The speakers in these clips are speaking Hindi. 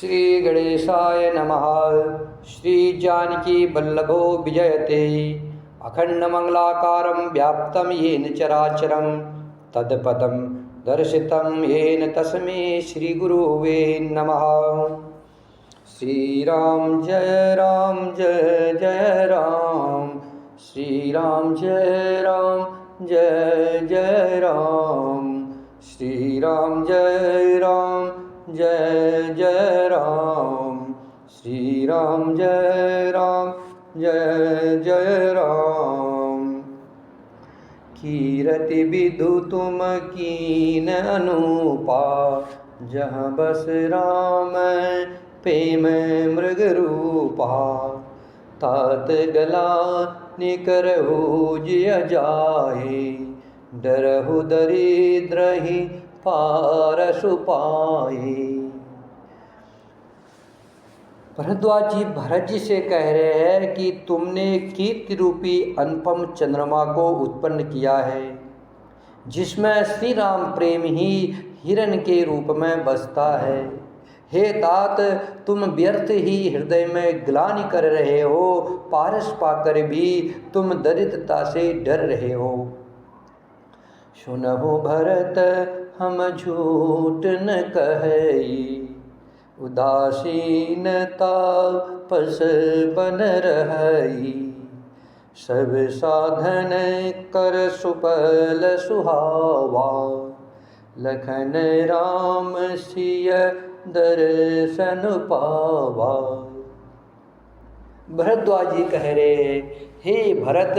श्री गणेशाय नमः। श्री जानकी वल्लभो विजयते अखंडमंगलाकारं व्याप्तं येन चराचरं तत्पदं दर्शितं येन तस्मै श्रीगुरुवे नमः। श्री राम जय जय राम, श्री राम जय जय राम, श्री राम जय जय राम, श्री राम जय जय राम। कीरति विधु तुम कीन अनुपा, जहाँ बस राम प्रेम मृग रूपा। तात गला निकरहु जिय जाए, डरहु दरिद्र ही पारसु पाए। भरद्वाज जी भरत जी से कह रहे हैं कि तुमने कीर्ति रूपी अनुपम चंद्रमा को उत्पन्न किया है, जिसमें श्री राम प्रेम ही हिरण के रूप में बसता है। हे तात, तुम व्यर्थ ही हृदय में ग्लानि कर रहे हो, पारस पाकर भी तुम दरिद्रता से डर रहे हो। सुनहु भरत हम झूठ न कहे, उदासीनता पस बन रही। सब साधन कर सुपल सुहावा, लखन राम सिय दर्शन पावा। भरद्वाज जी कह रहे हैं, हे भरत,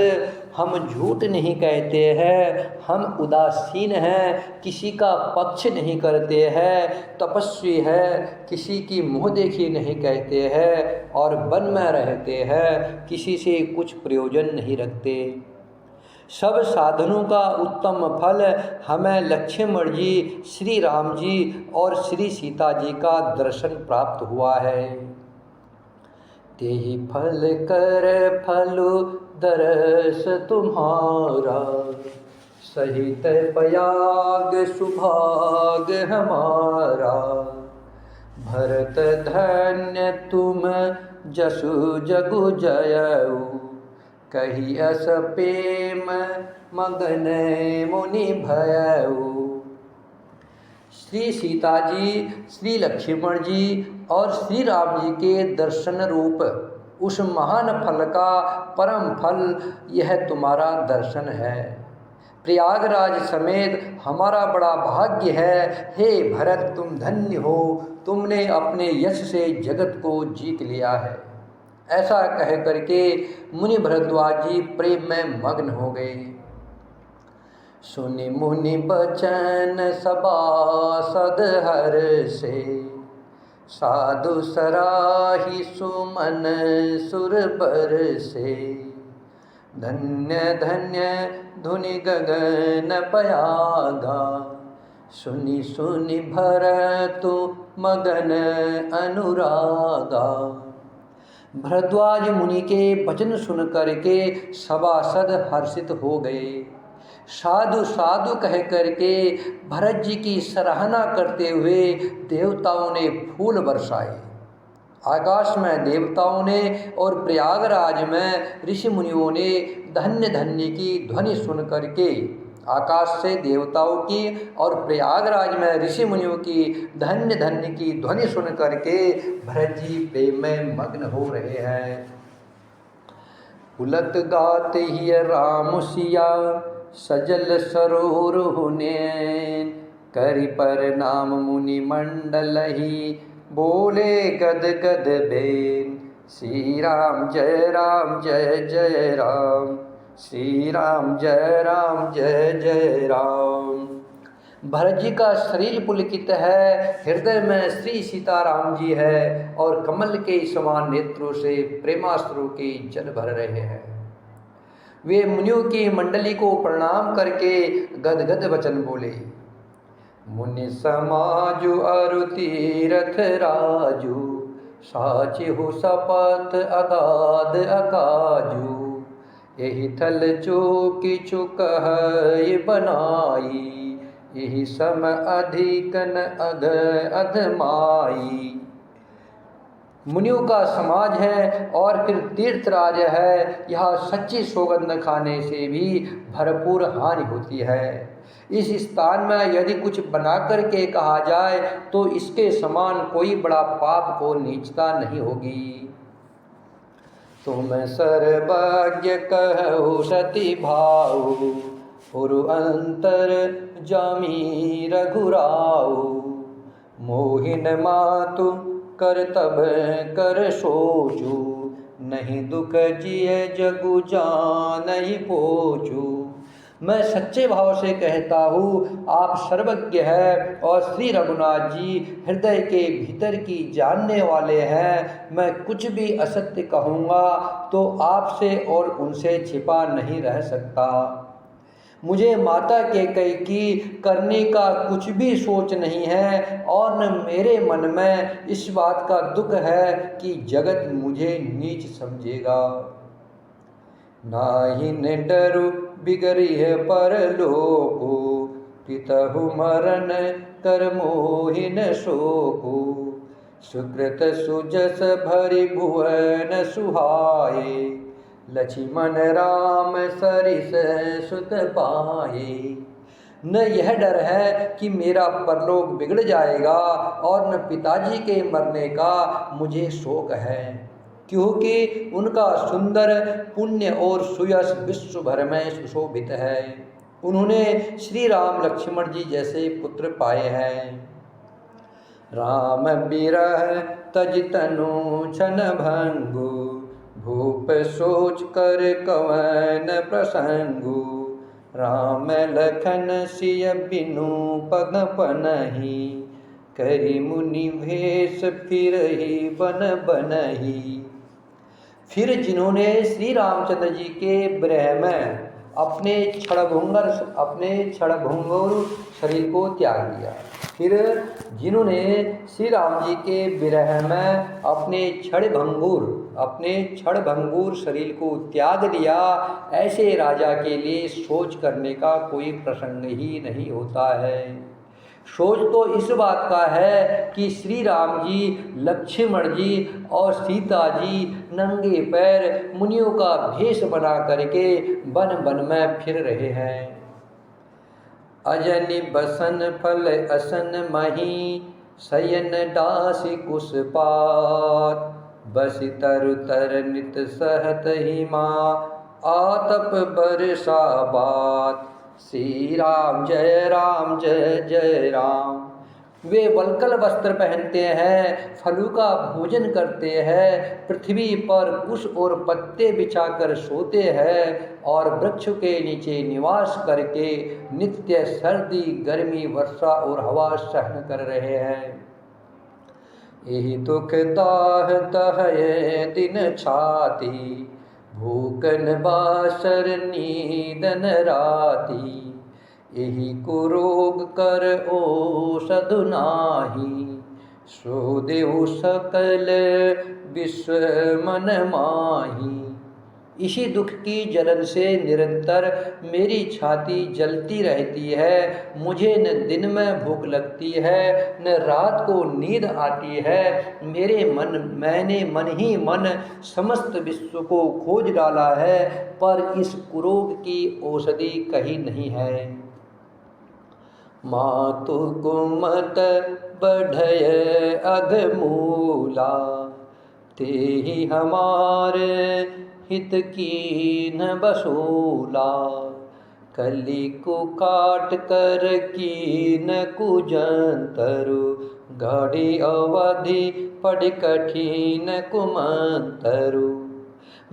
हम झूठ नहीं कहते हैं, हम उदासीन हैं, किसी का पक्ष नहीं करते हैं, तपस्वी है, किसी की मुँह देखी नहीं कहते हैं, और वन में रहते हैं, किसी से कुछ प्रयोजन नहीं रखते। सब साधनों का उत्तम फल हमें लक्ष्मण जी, श्री राम जी और श्री सीता जी का दर्शन प्राप्त हुआ है। तेहि फल कर फलु दरस तुम्हारा, सहित पयाग सुभाग हमारा। भरत धन्य तुम जसु जगु जयऊ, कही अस प्रेम मगन मुनि भयऊ। श्री सीता जी, श्री लक्ष्मण जी और श्री राम जी के दर्शन रूप उस महान फल का परम फल यह तुम्हारा दर्शन है। प्रयागराज समेत हमारा बड़ा भाग्य है। हे भरत, तुम धन्य हो, तुमने अपने यश से जगत को जीत लिया है। ऐसा कह करके मुनि भरद्वाज जी प्रेम में मग्न हो गए। सुनि मुनि बचन सभासद हर्षे, साधु सराही सुमन सुर बरसे। धन्य धन्य धुनि गगन पयागा, सुनि सुनि भरतु मगन अनुरागा। भरद्वाज मुनि के वचन सुन करके सभासद हर्षित हो गए। साधु साधु कह करके भरत जी की सराहना करते हुए देवताओं ने फूल बरसाए। आकाश में देवताओं ने और प्रयागराज में ऋषि मुनियों ने धन्य धन्य की ध्वनि सुन करके, आकाश से देवताओं की और प्रयागराज में ऋषि मुनियों की धन्य धन्य की ध्वनि सुन करके भरत जी प्रेम में मग्न हो रहे हैं। उलत गात ही राम सिया, सजल सरोर होने। करि पर नाम मुनि मंडल ही, बोले गद गद बेन। श्री राम जय जय राम, श्री राम जय जय राम। भरत जी का शरीर पुलकित है, हृदय में श्री सीताराम जी है और कमल के समान नेत्रों से प्रेमाश्रु के जल भर रहे हैं। वे मुनियों की मंडली को प्रणाम करके गदगद वचन बोले। मुनि समाजु अरु तीरथ राजू, साचिहु शपथ अगाध अकाजू। यही थल जो किछु कहइ बनाई, यही सम अधिक न अध अधमाई। मुनियों का समाज है और फिर तीर्थराज है। यह सच्ची सौगंध खाने से भी भरपूर हानि होती है। इस स्थान में यदि कुछ बना करके कहा जाए तो इसके समान कोई बड़ा पाप और नीचता नहीं होगी। तुम सर्वज्ञ कहु सती भाऊ, पुरु अंतर जामी रघुराऊ। मोहिन मातु कर तब कर सोचू, नहीं दुख जिय जगु जानहि पोचू। मैं सच्चे भाव से कहता हूँ, आप सर्वज्ञ हैं और श्री रघुनाथ जी हृदय के भीतर की जानने वाले हैं। मैं कुछ भी असत्य कहूँगा तो आपसे और उनसे छिपा नहीं रह सकता। मुझे माता के कैकेयी करने का कुछ भी सोच नहीं है और न मेरे मन में इस बात का दुख है कि जगत मुझे नीच समझेगा। नाहिन डरु बिगड़ी है परलोकु, पितहु मरण कर मोहिन शोकु। सुकृत सुजस भरि भुवन सुहाए, लक्ष्मण राम सरिस सुत पाए। न यह डर है कि मेरा परलोक बिगड़ जाएगा और न पिताजी के मरने का मुझे शोक है, क्योंकि उनका सुंदर पुण्य और सुयश विश्व भर में सुशोभित है। उन्होंने श्री राम लक्ष्मण जी जैसे पुत्र पाए हैं। राम बिरह तज तनु छन भंगु, भूप सोच कर कवन प्रसंगु। राम लखन सिय बिनु पग पनहि, करि मुनि भेष फिरहि बन बनहि। फिर जिन्होंने श्री रामचंद्र जी के विरह में अपने क्षणभंगुर शरीर को त्याग दिया, फिर जिन्होंने श्री राम जी के विरह में अपने क्षणभंगुर शरीर को त्याग दिया, ऐसे राजा के लिए सोच करने का कोई प्रसंग ही नहीं होता है। सोच तो इस बात का है कि श्री राम जी, लक्ष्मण जी और सीता जी नंगे पैर मुनियों का भेष बना करके वन वन में फिर रहे हैं। अजनि बसन फल असन मही, शयन डासी कुसपात। बसि तरु तर नित सहत ही माँ, आतप बरसा बात। श्री राम जय जय राम। वे वल्कल वस्त्र पहनते हैं, फलों का भोजन करते हैं, पृथ्वी पर कुश और पत्ते बिछाकर सोते हैं और वृक्ष के नीचे निवास करके नित्य सर्दी गर्मी वर्षा और हवा सहन कर रहे हैं। यही दुख दाह दहये दिन छाती, भूखन बासर नींदन राती। यही कुरोग कर औषध नाही, सो देहु सकल विश्व मन माही। इसी दुख की जलन से निरंतर मेरी छाती जलती रहती है। मुझे न दिन में भूख लगती है न रात को नींद आती है। मैंने मन ही मन समस्त विश्व को खोज डाला है, पर इस कुरोग की औषधि कहीं नहीं है। मातु कुमत बढ़य अघमूला, तेहि हमारे हित कीन बसूला। कली को काट कर कीन कुजंतरु, घड़ी अवधि पड़ कठिन कुमंतरु।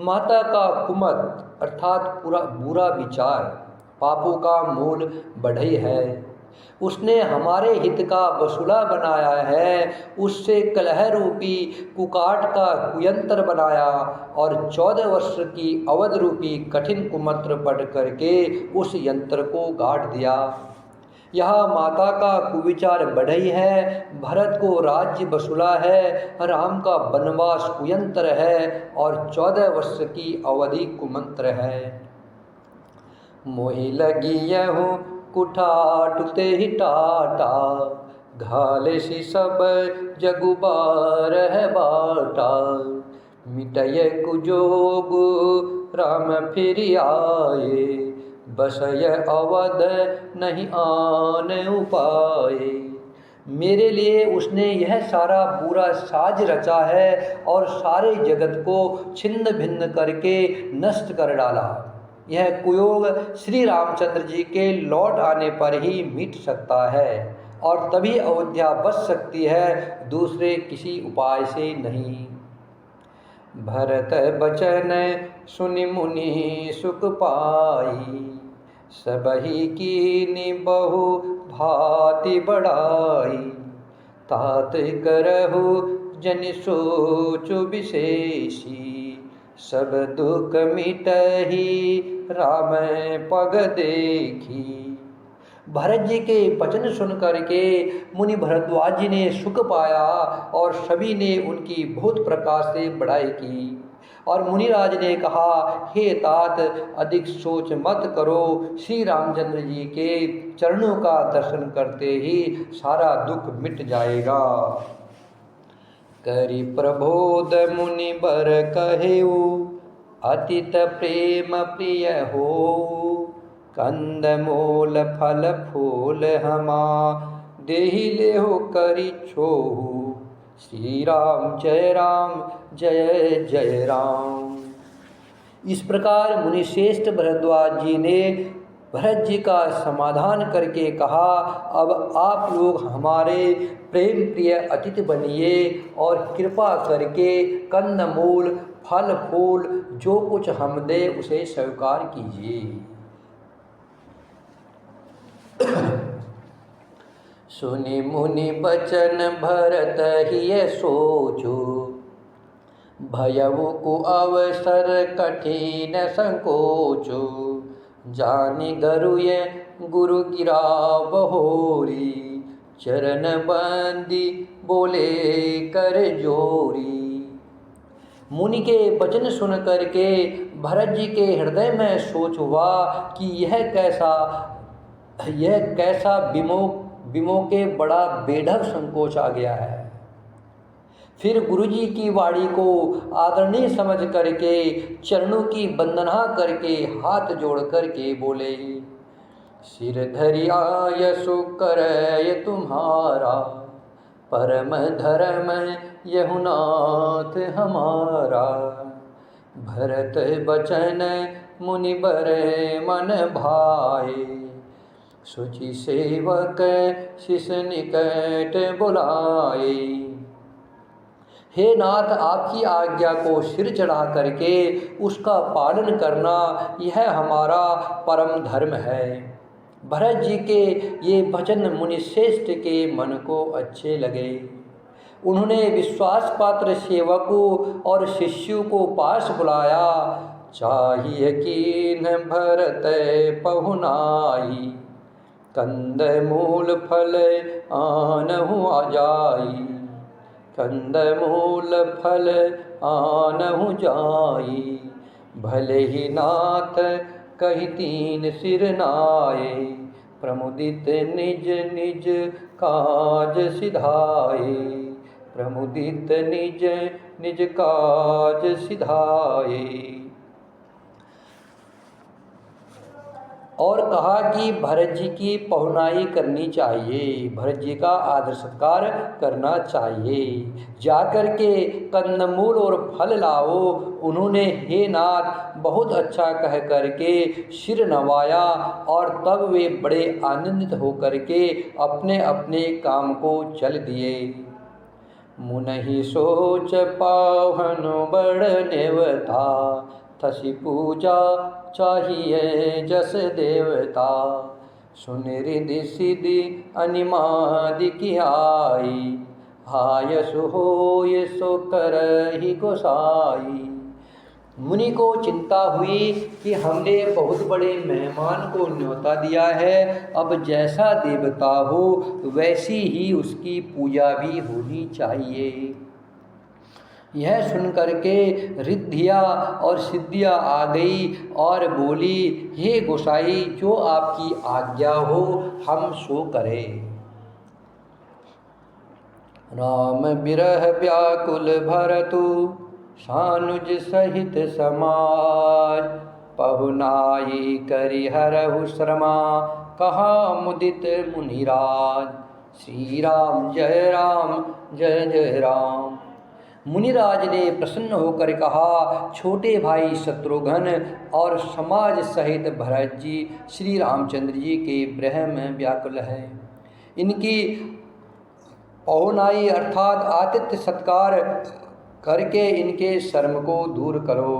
माता का कुमत अर्थात बुरा विचार पापों का मूल बढ़ई है। उसने हमारे हित का वसूला बनाया है, उससे कलह रूपी कुकाट का कुयंत्र बनाया और 14 वर्ष की अवध रूपी कठिन कुमंत्र पढ़ करके उस यंत्र को गाड़ दिया। यह माता का कुविचार बढ़ई है, भरत को राज्य वसूला है, राम का वनवास कुयंत्र है और 14 वर्ष की अवधि कुमंत्र है। मोहि लगी यहूँ कुठाट ते ही टाटा, घाल सी सब जगु बारह बाटा, मिटय कुजोग राम फिर आए, बसय अवध नहीं आन उपाए। मेरे लिए उसने यह सारा बुरा साज रचा है और सारे जगत को छिन्न भिन्न करके नष्ट कर डाला। यह कुयोग श्री रामचंद्र जी के लौट आने पर ही मिट सकता है और तभी अयोध्या बच सकती है, दूसरे किसी उपाय से नहीं। भरत बचन सुनि मुनि सुख पाई, सबहि कीनि बहु भांति बढ़ाई। तात करहु जन सोचु विशेषी, सब दुख मिटहि राम पग देखी। भरत जी के वचन सुन करके मुनि भरद्वाज जी ने सुख पाया और सभी ने उनकी बहुत प्रकार से बड़ाई की। और मुनिराज ने कहा, हे तात, अधिक सोच मत करो, श्री रामचंद्र जी के चरणों का दर्शन करते ही सारा दुख मिट जाएगा। करि प्रबोध मुनि बर कहेउ, अतित प्रेम प्रिय हो। कंद मूल फल फूल हमा, देहि लेहो करि छोहु। श्री राम जय जय राम। इस प्रकार मुनिश्रेष्ठ भरद्वाज जी ने भरत जी का समाधान करके कहा, अब आप लोग हमारे प्रेम प्रिय अतिथि बनिए और कृपा करके कंदमूल फल फूल जो कुछ हम दे उसे स्वीकार कीजिए। सुनि मुनि बचन भरत हिय सोचो, भयउ को अवसर कठिन संकोचो। जानि गरुय गुरु गिरा बहोरी, चरण बंदी बोले कर जोरी। मुनि के वचन सुन करके भरत जी के हृदय में सोच हुआ कि यह कैसा विमो के बड़ा बेढंग संकोच आ गया है। फिर गुरुजी की वाणी को आदरणीय समझ करके चरणों की वंदना करके हाथ जोड़ करके बोले, सिर धरिया यशु करय तुम्हारा, परम धर्म यहुनाथ हमारा। भरत बचन मुनि बर मन भाए, सुचि सेवक शिष निकट बुलाए। हे नाथ, आपकी आज्ञा को सिर चढ़ा करके उसका पालन करना यह हमारा परम धर्म है। भरत जी के ये वचन मुनिश्रेष्ठ के मन को अच्छे लगे। उन्होंने विश्वास पात्र सेवकों और शिष्यों को पास बुलाया। चाहिए कीन भरत पहुनाई, कंद मूल फल आनहु आजाई। कंद मूल फल आनहु जाई, भले ही नाथ कहि तीन सिर नाये। प्रमुदित निज निज काज सिधाए, प्रमुदित निज निज काज सिधाए। और कहा कि भरत जी की पहुनाई करनी चाहिए, भरत जी का आदर सत्कार करना चाहिए। जाकर के कंदमूल और फल लाओ। उन्होंने हे नाथ बहुत अच्छा कह करके सिर नवाया और तब वे बड़े आनंदित होकर के अपने अपने काम को चल दिए। मुनहि सोच पावन बड़ नेवता, थसी पूजा चाहिए जस देवता। सुन रिधि सिद्धि अनिमादि की आई, हायसु होय सो करहि गोसाई। मुनि को चिंता हुई कि हमने बहुत बड़े मेहमान को न्योता दिया है, अब जैसा देवता हो वैसी ही उसकी पूजा भी होनी चाहिए। यह सुन करके रिद्धियाँ और सिद्धियाँ आ गई और बोली, हे गोसाई, जो आपकी आज्ञा हो हम सो करें। राम बिरह व्याकुल भरतु सानुज सहित समाज। पहुनाई करि हरहु श्रमा कहा मुदित मुनिराज। श्री राम जय राम जय जय राम। मुनिराज ने प्रसन्न होकर कहा, छोटे भाई शत्रुघ्न और समाज सहित भरत जी श्री रामचंद्र जी के विरह में व्याकुल है। इनकी पहुनाई अर्थात आतिथ्य सत्कार करके इनके शर्म को दूर करो।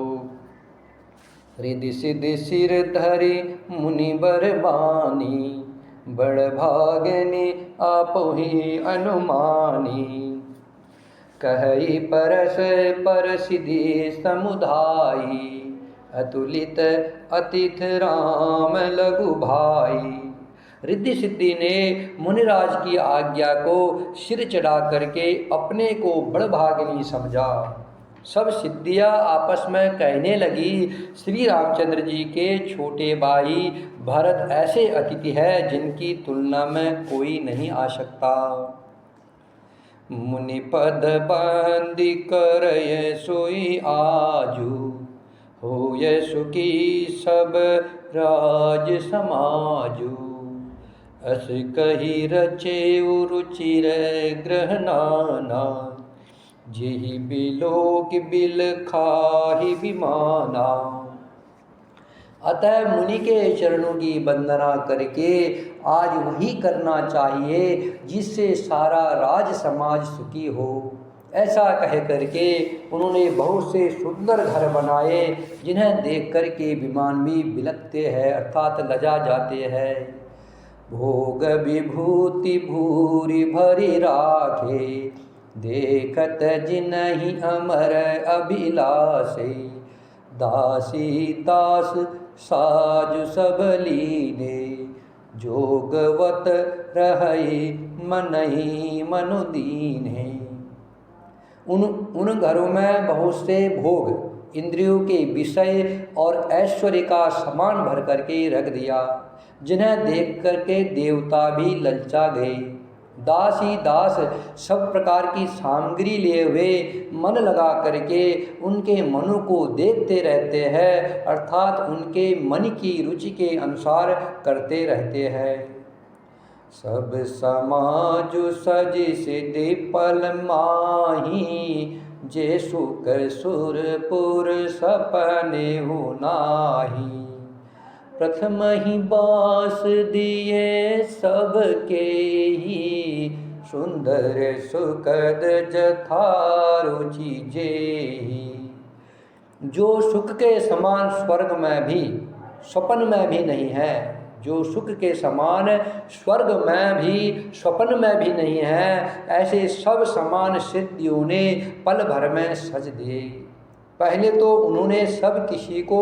रिधि सिद्धि सिर धरि मुनि बर बानी, बड़ भागनि आपहि अनुमानी। कहई परस पर सिद्धि समुदायी, अतुलित अतिथ राम लघु भाई। रिद्धि सिद्धि ने मुनिराज की आज्ञा को सिर चढ़ा करके अपने को बड़भागिनी समझा। सब सिद्धियाँ आपस में कहने लगी, श्री रामचंद्र जी के छोटे भाई भरत ऐसे अतिथि है जिनकी तुलना में कोई नहीं आ सकता। मुनि पद बंदी करय सोई आजू, होय सुखी सब राज समाजू। अस कही रचे रुचिर ग्रह नाना, जेहि बिलोक बिल खाहि विमाना। अतः मुनि के चरणों की वंदना करके आज वही करना चाहिए जिससे सारा राज समाज सुखी हो। ऐसा कह करके उन्होंने बहुत से सुंदर घर बनाए जिन्हें देख करके विमान भी बिलकते हैं अर्थात लजा जाते हैं। भोग विभूति भूरि भरी राखे, देखत जिनहि अमर अभिलाषे। दासी दास साजु सब लीने, जोगवत रहई मनहि मनु दीन्हे। उन घरों में बहुत से भोग, इंद्रियों के विषय और ऐश्वर्य का सामान भर करके रख दिया, जिन्हें देख करके देवता भी ललचा गए। दास ही दास सब प्रकार की सामग्री लिए हुए मन लगा करके उनके मनु को देखते रहते हैं अर्थात उनके मन की रुचि के अनुसार करते रहते हैं। सब समाज सज सिद्धि पल माही, जे सुख सुरपुर सपने हो नाही। प्रथम ही बास दिए सबके ही, सुंदर सुखद जथा रुचि जेहि। जो सुख के समान स्वर्ग में भी स्वप्न में भी नहीं है, जो सुख के समान स्वर्ग में भी स्वप्न में भी नहीं है, ऐसे सब समान सिद्धियों ने पल भर में सज दिए। पहले तो उन्होंने सब किसी को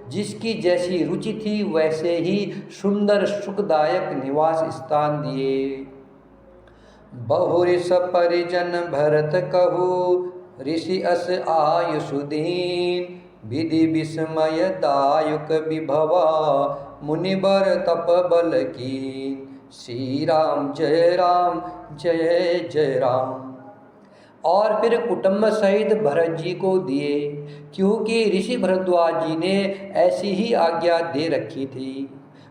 जिसकी जैसी रुचि थी वैसे ही सुंदर सुखदायक निवास स्थान दिए। बहुरिस परिजन भरत कहू, ऋषि अस आयुषुदीन। विधि विस्मय दायुक विभवा, मुनिबर तप बल कीन। श्री राम जय राम जय जय राम। और फिर कुटुंब सहित भरत जी को दिए, क्योंकि ऋषि भरद्वाज जी ने ऐसी ही आज्ञा दे रखी थी।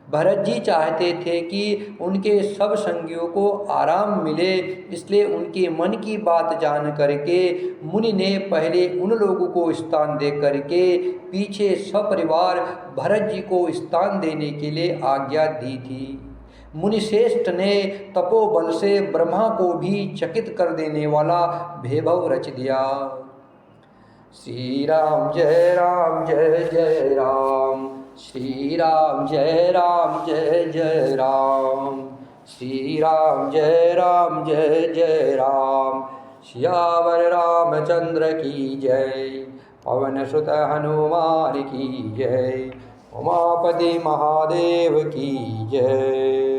भरत जी चाहते थे कि उनके सब संगियों को आराम मिले, इसलिए उनके मन की बात जान करके मुनि ने पहले उन लोगों को स्थान दे करके पीछे सपरिवार भरत जी को स्थान देने के लिए आज्ञा दी थी। मुनिश्रेष्ठ ने तपोबल से ब्रह्मा को भी चकित कर देने वाला वैभव रच दिया। श्री राम जय जय राम। श्री राम जय जय राम। श्री राम जय जय राम। सियावर रामचंद्र की जय। पवन सुत हनुमान की जय। उमापति महादेव की जय।